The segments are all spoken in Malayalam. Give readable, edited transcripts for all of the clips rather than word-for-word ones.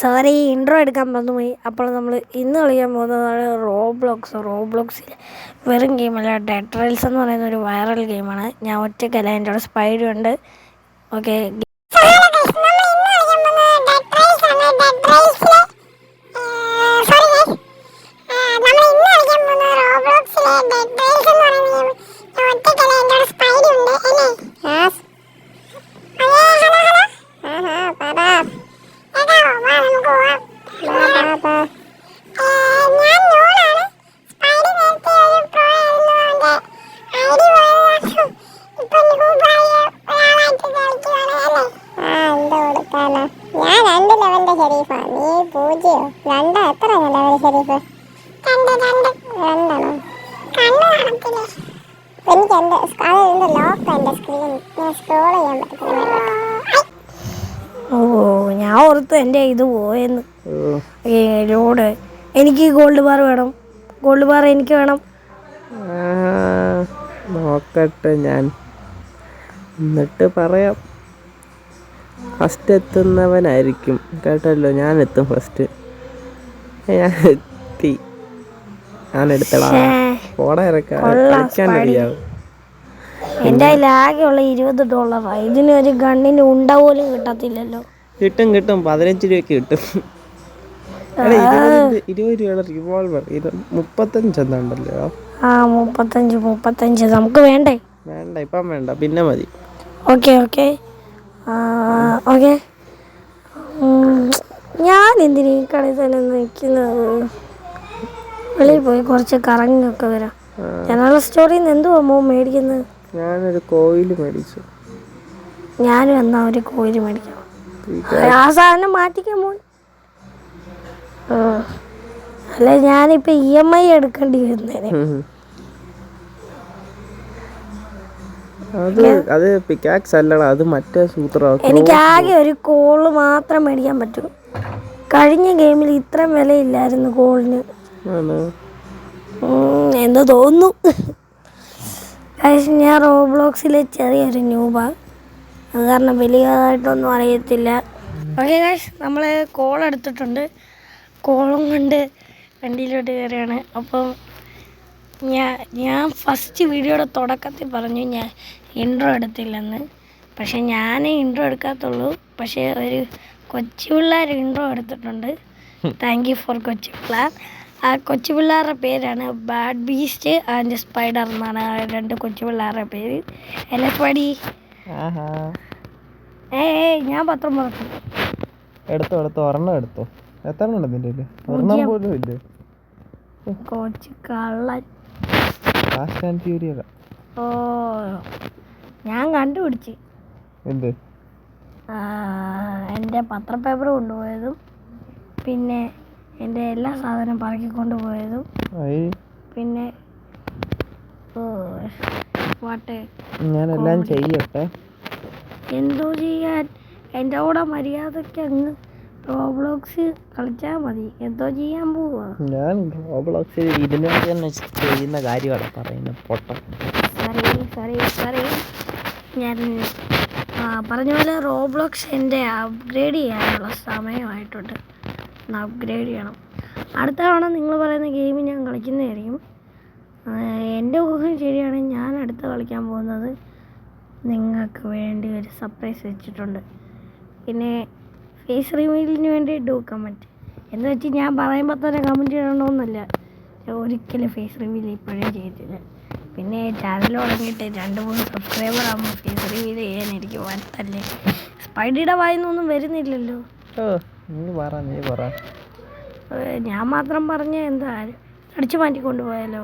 സോറി ഇൻട്രോ എടുക്കാൻ മറന്നുപോയി. അപ്പോൾ നമ്മൾ ഇന്ന് കളിക്കാൻ പോകുന്നതാണ് റോബ്ലോക്സിൽ വെറും ഗെയിമല്ല, ഡെഡ് ട്രയൽസ് എന്ന് പറയുന്ന ഒരു വൈറൽ ഗെയിമാണ്. ഞാൻ ഒറ്റയ്ക്കല്ല, എൻ്റെ അവിടെ സ്പൈഡർ ഉണ്ട്. ഓക്കെ, ഞാൻ ഓർത്ത് എൻ്റെ ഇത് പോയെന്ന്. ലോഡ് എനിക്ക് ഗോൾഡ് ബാർ വേണം, ഗോൾഡ് ബാർ എനിക്ക് വേണം. നോക്കട്ടെ, ഞാൻ എന്നിട്ട് പറയാം. ഫസ്റ്റ് എത്തുന്നവനായിരിക്കും കേട്ടല്ലോ. ഞാൻ എത്തും ഫസ്റ്റ്. ഞാൻ എത്തി. ഞാൻ എടുത്തടാ. പോടാ ഇറക്കാൻ റെഡിയാവും. എൻ്റെ കയ്യിൽ ആകെയുള്ള $20. ഇതിനൊരു ഗണ്ണിന് ഉണ്ട പോലും കിട്ടത്തില്ലല്ലോ. കിട്ടും 15 രൂപയ്ക്ക് കിട്ടും. 20 രൂപയുടെ റിവോൾവർ 35 എന്നുണ്ടല്ലോ. 35 നമുക്ക് വേണ്ടേ? വേണ്ട, ഇപ്പം വേണ്ട, പിന്നെ മതി. ഓക്കെ ഞാൻ എന്തിനീ കളി തന്നെ നിൽക്കുന്നത്? വെളിയിൽ പോയി കുറച്ച് കറങ്ങിയൊക്കെ വരാം. ജനറൽ സ്റ്റോറിൽ നിന്ന് എന്തുവാ മേടിക്കുന്നത്? ഞാനൊരു കോയിൽ മേടിച്ചു. ഞാനും എന്നാ ഒരു കോയിൽ മേടിക്കണം. ആ സാധനം മാറ്റിക്കാൻ പോയി. അല്ല, ഞാനിപ്പോ EMI എടുക്കേണ്ടി വരുന്നേനെ. അത് പിക്കാക്സ് അല്ലടാ, അത് മറ്റേ സൂത്രം. എനിക്ക് ആകെ ഒരു കോള് മാത്രം മേടിക്കാൻ പറ്റും. കഴിഞ്ഞ ഗെയിമിൽ ഇത്രയും വിലയില്ലായിരുന്നു കോളിന് എന്ന് തോന്നുന്നു. ഞാൻ റോബ്ലോക്സിലെ ചെറിയൊരു ന്യൂബാണ്, അത് കാരണം വലിയതായിട്ടൊന്നും അറിയത്തില്ല. ഓക്കെ ഗൈസ്, നമ്മൾ കോൾ എടുത്തിട്ടുണ്ട്. കോളും കൊണ്ട് വണ്ടിയിലോട്ട് കയറിയാണ്. അപ്പം ഞാൻ ഫസ്റ്റ് വീഡിയോയുടെ തുടക്കത്തിൽ പറഞ്ഞു ഞാൻ ഇൻട്രോ എടുത്തില്ലെന്ന്. പക്ഷെ ഞാനേ ഇൻട്രോ എടുക്കാത്തുള്ളൂ. പക്ഷേ ഒരു കൊച്ചു പിള്ളേർ ഇൻട്രോ എടുത്തിട്ടുണ്ട്. താങ്ക് യു ഫോർ കൊച്ചു പിള്ളേർ. ആ കൊച്ചു പിള്ളേരുടെ പേരാണ് ബാഡ് ബീസ്റ്റ് ആൻഡ് സ്പൈഡർ എന്നാണ് ആ 2 കൊച്ചു പിള്ളേരുടെ പേര്. എന്നെ പടി ഞാൻ പത്രം പറഞ്ഞു എടുത്തോ ഒരെണ്ണം എടുത്തോ. എത്ര ഒരെണ്ണം പോലും ഇല്ലേ? കൊച്ചു കള്ളൻ. ഓ, ഞാൻ കണ്ടുപിടിച്ച് എന്ത്? എൻ്റെ പത്രപേപ്പർ കൊണ്ടുപോയതും പിന്നെ എൻ്റെ എല്ലാ സാധനം പറക്കിക്കൊണ്ട് പോയതും പിന്നെ ഞാനെല്ലാം ചെയ്യട്ടെ. എന്തോ ചെയ്യാൻ? എൻ്റെ കൂടെ മര്യാദയ്ക്ക് അങ്ങ് റോബ്ലോക്സ് കളിച്ചാൽ മതി. എന്തോ ചെയ്യാൻ പോവാ? ഞാൻ റോബ്ലോക്സിൽ ഇതിനകത്ത് തന്നെ ചെയ്യുന്ന കാര്യമാണ് പറയുന്നത്. പൊട്ടം. സോറി ഞാൻ പറഞ്ഞ പോലെ റോബ്ലോക്സ് എൻ്റെ അപ്ഗ്രേഡ് ചെയ്യാനുള്ള സമയമായിട്ടുണ്ട്. ഒന്ന് അപ്ഗ്രേഡ് ചെയ്യണം. അടുത്ത തവണ നിങ്ങൾ പറയുന്ന ഗെയിം ഞാൻ കളിക്കുന്നതായിരിക്കും. എൻ്റെ ഊഹം ശരിയാണെങ്കിൽ ഞാൻ അടുത്ത് കളിക്കാൻ പോകുന്നത് നിങ്ങൾക്ക് വേണ്ടി ഒരു സർപ്രൈസ് വെച്ചിട്ടുണ്ട്. പിന്നെ ഫേസ് റിവീലിന് വേണ്ടി കമൻറ്റ് എന്ന് വെച്ച് ഞാൻ പറയുമ്പോൾ തന്നെ കമൻറ്റ് ചെയ്യണമെന്നല്ല. ഒരിക്കലും ഫേസ് റിവീൽ ഇപ്പോഴേ ചെയ്തില്ല. പിന്നെ ചാനൽ തുടങ്ങിയിട്ട് 2-3 സബ്സ്ക്രൈബർ ആകുമ്പോൾ ഫേസ് റിവീൽ ചെയ്യാൻ എനിക്ക് വരത്തല്ലേ. സ്പൈഡിയുടെ വായിന്നൊന്നും വരുന്നില്ലല്ലോ. ഞാൻ മാത്രം പറഞ്ഞ എന്താ അടിച്ചു മാറ്റിക്കൊണ്ട് പോയാലോ?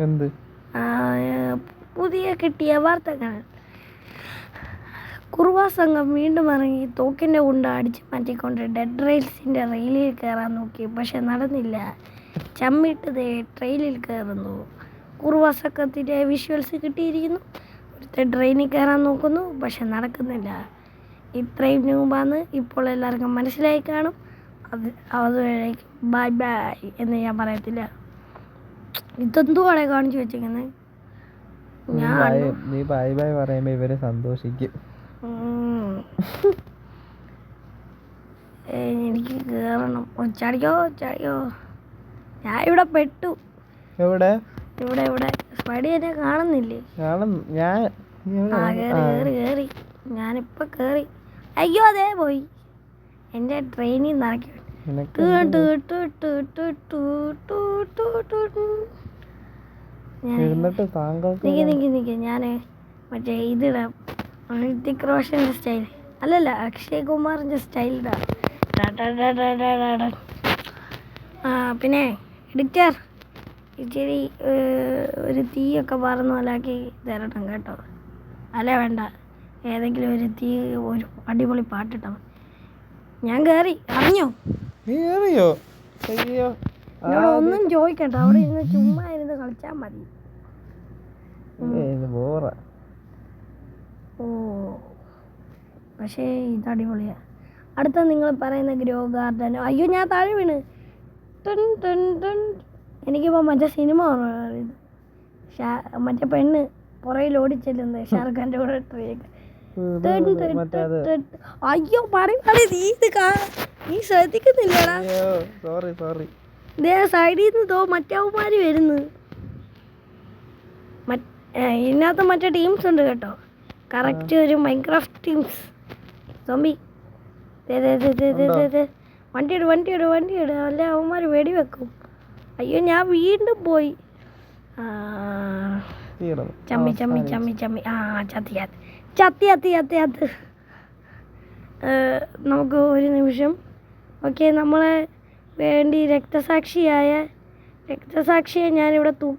എന്ത് പുതിയ കിട്ടിയ വാർത്തകൾ. കുറുവാ സംഘം വീണ്ടും ഇറങ്ങി തോക്കിൻ്റെ ഉണ്ട അടിച്ചു മാറ്റിക്കൊണ്ട് ഡെഡ് റെയിൽസിൻ്റെ റെയിലിൽ കയറാൻ നോക്കി. പക്ഷെ നടന്നില്ല. ചമ്മിട്ട് ട്രെയിനിൽ കയറുന്നു. കുറുവാ സംഘത്തിൻ്റെ വിഷ്വൽസ് കിട്ടിയിരിക്കുന്നു. ഒരുത്തൻ ട്രെയിനിൽ കയറാൻ നോക്കുന്നു, പക്ഷെ നടക്കുന്നില്ല. ഇത്രയും ന്യൂബാന്ന് ഇപ്പോൾ എല്ലാവർക്കും മനസ്സിലായി കാണും. അതുവരേക്കും ബൈ എന്ന് ഞാൻ പറയത്തില്ല. ഇതെന്തുവാടെ കാണിച്ചു വെച്ചിരിക്കുന്നത്? നീ ബൈ ബൈ പറയുമ്പോ ഇവര് സന്തോഷിക്കും. എനിക്ക് കയറണം. ചാടിക്കോ ചാടിക്കോ. ഞാൻ ഇവിടെ പെട്ടു. എവിടെ ഇവിടെ ഇവിടെ സ്പൈഡി എന്നെ കാണുന്നില്ലേ? ഞാൻ ആ കയറി കയറി കയറി. ഞാനിപ്പോൾ കയറി. അയ്യോ അതേ പോയി. എൻ്റെ ട്രെയിനിൽ നിറക്കി. നിക്ക് ഞാൻ മറ്റേ ഇതിടാം. ഋതിക് റോഷൻ്റെ സ്റ്റൈൽ അല്ലല്ല, അക്ഷയ് കുമാറിൻ്റെ സ്റ്റൈലിടാം. പിന്നെ എഡിറ്റർ ഇച്ചിരി ഒരു തീയൊക്കെ പറന്ന് പോലാക്കി തരണം കേട്ടോ. അല്ല വേണ്ട, ഏതെങ്കിലും ഒരു തീ, ഒരു അടിപൊളി പാട്ടിട്ടോ. ഞാൻ കയറി. അറിഞ്ഞോ? അയ്യോ എന്നോട് ഒന്നും ചോദിക്കണ്ട, അവിടെ ഇരുന്ന് ചുമ്മാ ഇരുന്ന് കളിച്ചാൽ മതി. ഓ പക്ഷേ ഇത് അടിപൊളിയാ. അടുത്ത നിങ്ങൾ പറയുന്ന ഗ്രോ ഗാർഡൻ. അയ്യോ ഞാൻ താഴെ വീണ്. എനിക്കിപ്പോൾ മറ്റേ സിനിമ ഓർമ്മ. മറ്റേ പെണ്ണ് പുറയിൽ ഓടിച്ചെല്ലുന്നത് ഷാറുഖ് ഖാൻ്റെ കൂടെ ട്രെയിൻ. അയ്യോ പറയും നീ ശ്രദ്ധിക്കുന്നില്ലടാ. സൈഡിൽ നിന്ന് മറ്റവന്മാര് വരുന്നു. ഇതിനകത്ത് മറ്റേ ടീംസ് ഉണ്ട് കേട്ടോ. കറക്റ്റ് ഒരു മൈൻക്രാഫ്റ്റ് ടീംസ്. സോംബി വണ്ടിയിട് അല്ല അവന്മാർ വെടിവെക്കും. അയ്യോ ഞാൻ വീണ്ടും പോയി. ചമ്മി ചത്തി. നമുക്ക് ഒരു നിമിഷം. ഓക്കെ, നമ്മളെ വേണ്ടി രക്തസാക്ഷിയെ ഞാനിവിടെ തൂക്കി